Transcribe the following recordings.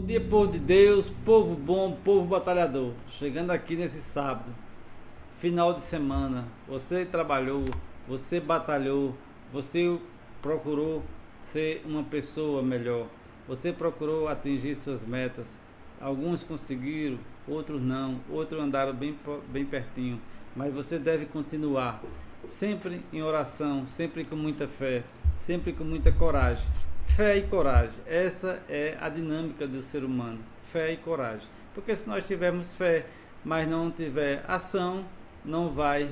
Dia, povo de Deus, povo bom, povo batalhador. Chegando aqui nesse sábado, final de semana. Você trabalhou, você batalhou, você procurou ser uma pessoa melhor. Você procurou atingir suas metas. Alguns conseguiram, outros não, outros andaram bem pertinho. Mas você deve continuar, sempre em oração, sempre com muita fé, sempre com muita coragem. Fé e coragem, essa é a dinâmica do ser humano, fé e coragem. Porque se nós tivermos fé, mas não tiver ação, não vai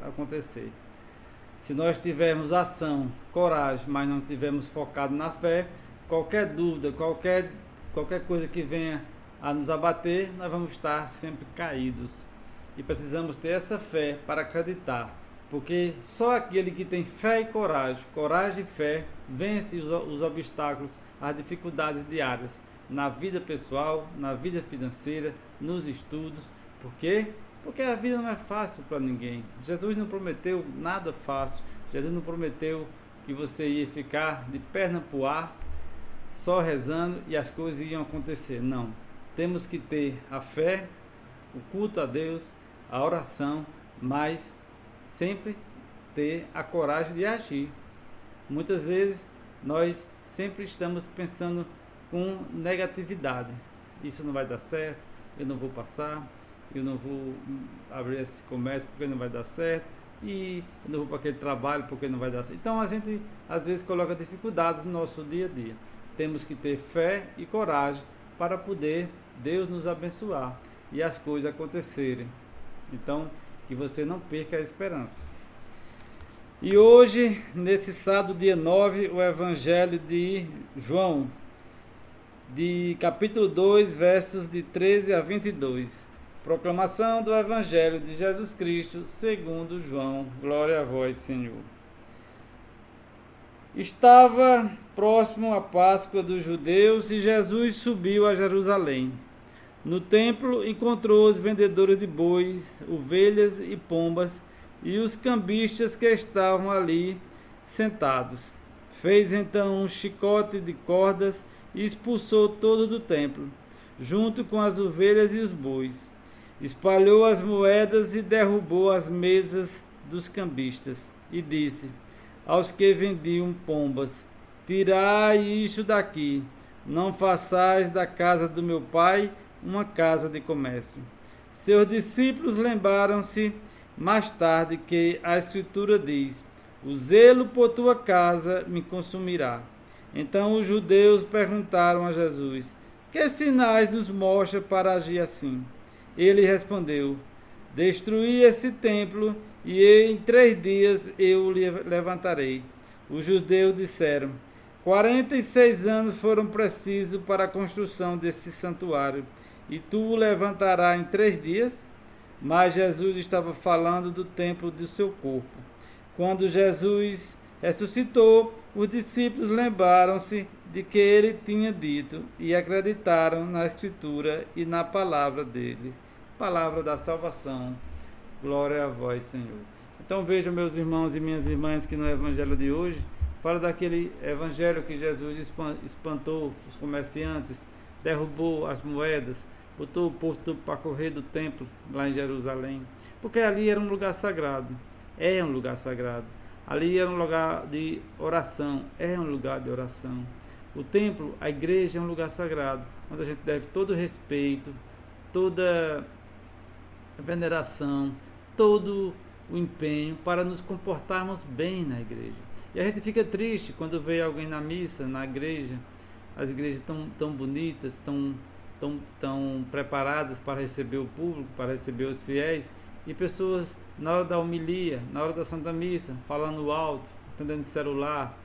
acontecer. Se nós tivermos ação, coragem, mas não tivermos focado na fé, qualquer dúvida, qualquer coisa que venha a nos abater, nós vamos estar sempre caídos. E precisamos ter essa fé para acreditar. Porque só aquele que tem fé e coragem e fé, vence os obstáculos, as dificuldades diárias, na vida pessoal, na vida financeira, nos estudos. Por quê? Porque a vida não é fácil para ninguém. Jesus não prometeu nada fácil. Jesus não prometeu que você ia ficar de perna para o ar, só rezando e as coisas iam acontecer. Não. Temos que ter a fé, o culto a Deus, a oração, mas sempre ter a coragem de agir. Muitas vezes nós sempre estamos pensando com negatividade. Isso não vai dar certo, eu não vou passar, eu não vou abrir esse comércio porque não vai dar certo, e eu não vou para aquele trabalho porque não vai dar certo. Então a gente às vezes coloca dificuldades no nosso dia a dia. Temos que ter fé e coragem para poder Deus nos abençoar e as coisas acontecerem. Então, que você não perca a esperança. E hoje, nesse sábado, dia 9, o Evangelho de João, de capítulo 2, versos de 13 a 22. Proclamação do Evangelho de Jesus Cristo, segundo João. Glória a vós, Senhor. Estava próximo a Páscoa dos judeus e Jesus subiu a Jerusalém. No templo encontrou os vendedores de bois, ovelhas e pombas e os cambistas que estavam ali sentados. Fez então um chicote de cordas e expulsou todos do templo, junto com as ovelhas e os bois. Espalhou as moedas e derrubou as mesas dos cambistas e disse aos que vendiam pombas: tirai isto daqui, não façais da casa do meu pai uma casa de comércio. Seus discípulos lembraram-se mais tarde que a Escritura diz: o zelo por tua casa me consumirá. Então os judeus perguntaram a Jesus: que sinais nos mostra para agir assim? Ele respondeu: destruí esse templo e em 3 dias eu o levantarei. Os judeus disseram: 46 anos foram precisos para a construção desse santuário, e tu o levantarás em 3 dias? Mas Jesus estava falando do templo do seu corpo. Quando Jesus ressuscitou, os discípulos lembraram-se de que ele tinha dito e acreditaram na Escritura e na palavra dele. Palavra da salvação. Glória a vós, Senhor. Então vejam, meus irmãos e minhas irmãs, que no Evangelho de hoje fala daquele Evangelho que Jesus espantou os comerciantes, derrubou as moedas, botou o povo tudo para correr do templo lá em Jerusalém, porque ali era um lugar sagrado, é um lugar sagrado, ali era um lugar de oração, é um lugar de oração. O templo, a igreja é um lugar sagrado, onde a gente deve todo respeito, toda veneração, todo o empenho para nos comportarmos bem na igreja. E a gente fica triste quando vê alguém na missa, na igreja, as igrejas tão bonitas, tão preparadas para receber o público, para receber os fiéis, e pessoas na hora da homilia, na hora da Santa Missa, falando alto, atendendo celular,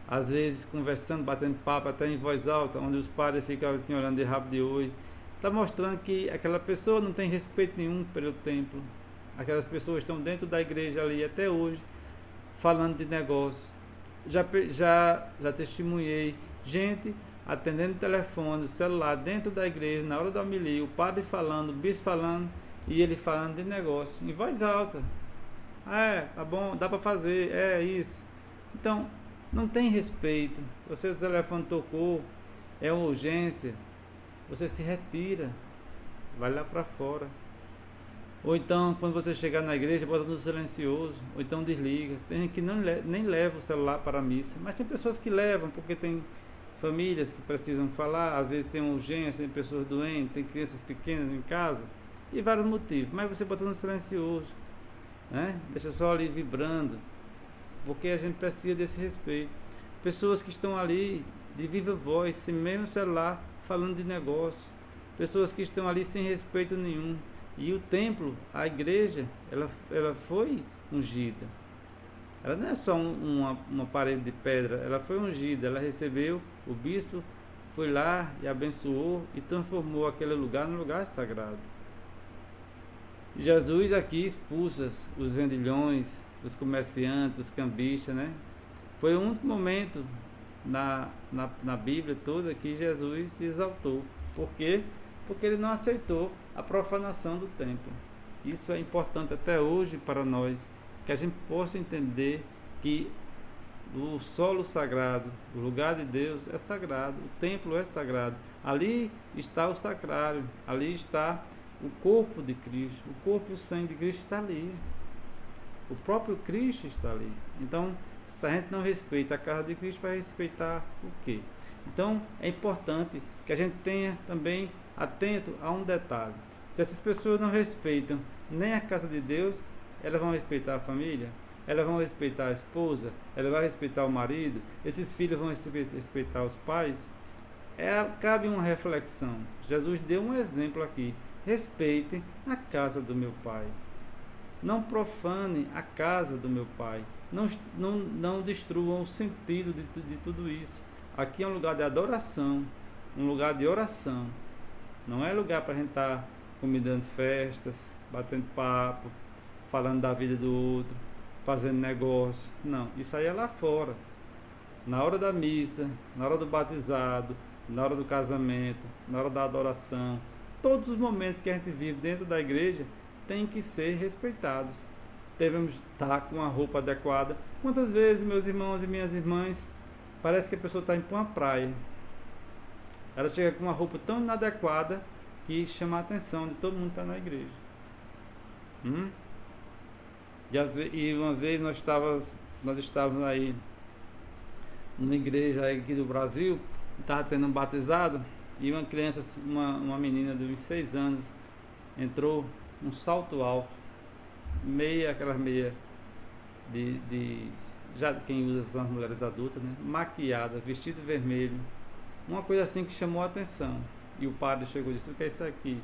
às vezes conversando, batendo papo até em voz alta, onde os padres ficam assim, olhando de rabo de olho. Está mostrando que aquela pessoa não tem respeito nenhum pelo templo. Aquelas pessoas estão dentro da igreja ali até hoje, falando de negócio. Já testemunhei gente atendendo o telefone, o celular, dentro da igreja, na hora da homilia, o padre falando, o bispo falando, e ele falando de negócio, em voz alta. Tá bom, dá para fazer, é isso. Então, não tem respeito. O seu telefone tocou, é uma urgência, você se retira, vai lá para fora. Ou então, quando você chegar na igreja, bota no silencioso, ou então desliga. Tem gente que nem leva o celular para a missa, mas tem pessoas que levam, porque tem famílias que precisam falar, às vezes tem urgência, tem pessoas doentes, tem crianças pequenas em casa, e vários motivos. Mas você bota no silencioso, né? Deixa só ali vibrando, porque a gente precisa desse respeito. Pessoas que estão ali de viva voz, sem mesmo celular, falando de negócio. Pessoas que estão ali sem respeito nenhum. E o templo, a igreja, ela foi ungida. Ela não é só uma parede de pedra, ela foi ungida, ela recebeu, o bispo foi lá e abençoou e transformou aquele lugar num lugar sagrado. Jesus aqui expulsa os vendilhões, os comerciantes, os cambistas, né? Foi o único momento na Bíblia toda que Jesus se exaltou. Por quê? Porque ele não aceitou a profanação do templo. Isso é importante até hoje para nós, que a gente possa entender que o solo sagrado, o lugar de Deus é sagrado, o templo é sagrado. Ali está o sacrário, ali está o corpo de Cristo, o corpo e o sangue de Cristo está ali. O próprio Cristo está ali. Então, se a gente não respeita a casa de Cristo, vai respeitar o quê? Então, é importante que a gente tenha também atento a um detalhe. Se essas pessoas não respeitam nem a casa de Deus, elas vão respeitar a família, elas vão respeitar a esposa, elas vão respeitar o marido, esses filhos vão respeitar os pais. Cabe uma reflexão. Jesus deu um exemplo aqui. Respeitem a casa do meu pai. Não profane a casa do meu pai. Não destruam o sentido de tudo isso. Aqui é um lugar de adoração, um lugar de oração. Não é lugar para a gente estar comidando festas, batendo papo, falando da vida do outro, fazendo negócio. Não, isso aí é lá fora. Na hora da missa, na hora do batizado, na hora do casamento, na hora da adoração, todos os momentos que a gente vive dentro da igreja têm que ser respeitados. Devemos estar com a roupa adequada. Quantas vezes, meus irmãos e minhas irmãs, parece que a pessoa está indo para uma praia. Ela chega com uma roupa tão inadequada que chama a atenção de todo mundo que está na igreja. E uma vez nós estávamos aí numa igreja aí aqui do Brasil, estava tendo um batizado, e uma criança, uma menina de uns 6 anos, entrou um salto alto, aquelas meias já quem usa são as mulheres adultas, né? Maquiada, vestido vermelho, uma coisa assim que chamou a atenção. E o padre chegou e disse: o que é isso aqui?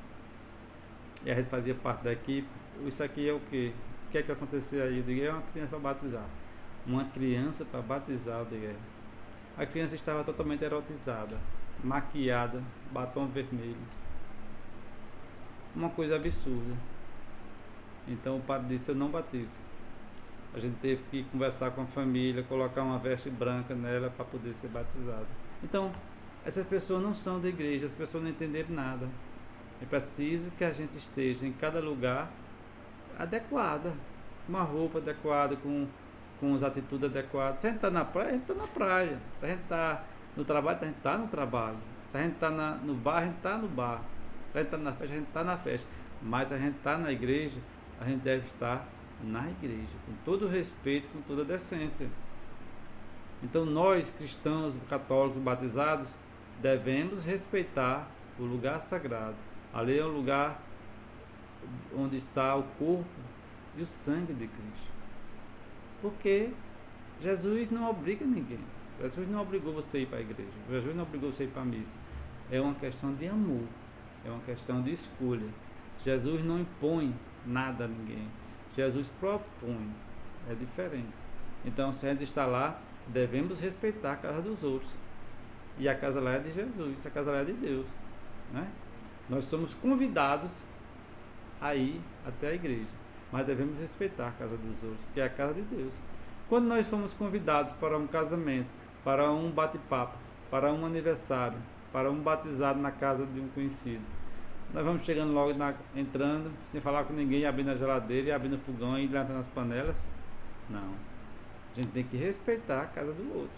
E a gente fazia parte da equipe. Isso aqui é o quê? O que é que aconteceu aí? Eu digo: é uma criança para batizar. Uma criança para batizar, eu digo. A criança estava totalmente erotizada, maquiada, batom vermelho, uma coisa absurda. Então o padre disse: eu não batizo. A gente teve que conversar com a família, colocar uma veste branca nela para poder ser batizada. Então, essas pessoas não são da igreja, as pessoas não entenderam nada. É preciso que a gente esteja em cada lugar adequada, uma roupa adequada, com as atitudes adequadas. Se a gente está na praia, a gente está na praia. Se a gente está no trabalho, a gente está no trabalho. Se a gente está no bar, a gente está no bar. Se a gente está na festa, a gente está na festa. Mas se a gente está na igreja, a gente deve estar na igreja, com todo o respeito, com toda a decência. Então nós, cristãos, católicos, batizados, devemos respeitar o lugar sagrado. Ali é um lugar onde está o corpo e o sangue de Cristo. Porque Jesus não obriga ninguém. Jesus não obrigou você a ir para a igreja. Jesus não obrigou você a ir para a missa. É uma questão de amor. É uma questão de escolha. Jesus não impõe nada a ninguém. Jesus propõe. É diferente. Então, se a gente está lá, devemos respeitar a casa dos outros. E a casa lá é de Jesus. A casa lá é de Deus, né? Nós somos convidados a ir até a igreja, mas devemos respeitar a casa dos outros, que é a casa de Deus. Quando nós fomos convidados para um casamento, para um bate-papo, para um aniversário, para um batizado na casa de um conhecido, nós vamos chegando logo, entrando, sem falar com ninguém, abrindo a geladeira, e abrindo o fogão e levantando as panelas? Não. A gente tem que respeitar a casa do outro.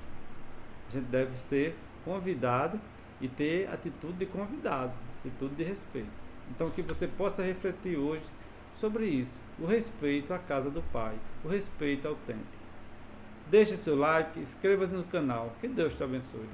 A gente deve ser convidado e ter atitude de convidado, atitude de respeito. Então que você possa refletir hoje sobre isso, o respeito à casa do Pai, o respeito ao templo. Deixe seu like, inscreva-se no canal, que Deus te abençoe.